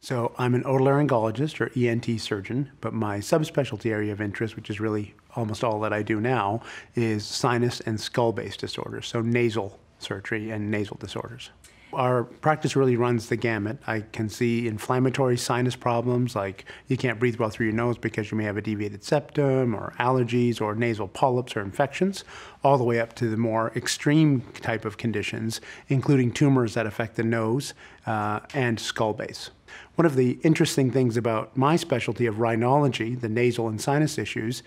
So I'm an otolaryngologist or ENT surgeon, but my subspecialty area of interest, which is really almost all that I do now, is sinus and skull-based disorders, so nasal surgery and nasal disorders. Our practice really runs the gamut. I can see inflammatory sinus problems like you can't breathe well through your nose because you may have a deviated septum or allergies or nasal polyps or infections, all the way up to the more extreme type of conditions, including tumors that affect the nose and skull base. One of the interesting things about my specialty of rhinology, the nasal and sinus issues,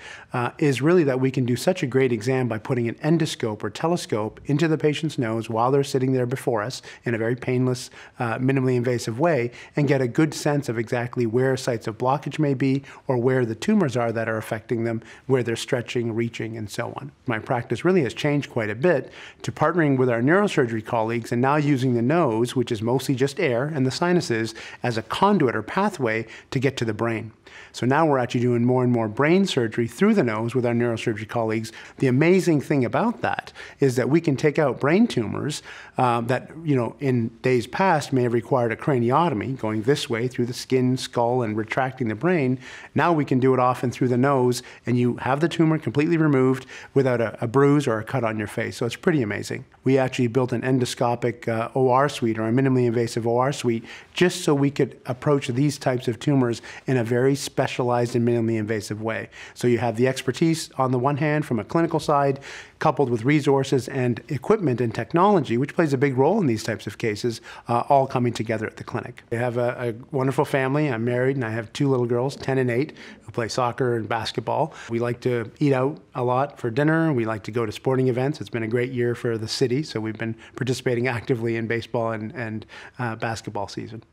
is really that we can do such a great exam by putting an endoscope or telescope into the patient's nose while they're sitting there before us in a very painless, minimally invasive way and get a good sense of exactly where sites of blockage may be or where the tumors are that are affecting them, where they're stretching, reaching, and so on. My practice really has changed quite a bit to partnering with our neurosurgery colleagues and now using the nose, which is mostly just air, and the sinuses as a conduit or pathway to get to the brain. So now we're actually doing more and more brain surgery through the nose with our neurosurgery colleagues. The amazing thing about that is that we can take out brain tumors that, in days past may have required a craniotomy, going this way through the skin, skull, and retracting the brain. Now we can do it often through the nose, and you have the tumor completely removed without a bruise or a cut on your face. So it's pretty amazing. We actually built an endoscopic OR suite, or a minimally invasive OR suite, just so we could approach these types of tumors in a very specialized and minimally invasive way. So you have the expertise on the one hand from a clinical side, coupled with resources and equipment and technology, which plays a big role in these types of cases, all coming together at the clinic. I have a wonderful family. I'm married and I have two little girls, 10 and 8, who play soccer and basketball. We like to eat out a lot for dinner. We like to go to sporting events. It's been a great year for the city, so we've been participating actively in baseball and basketball season.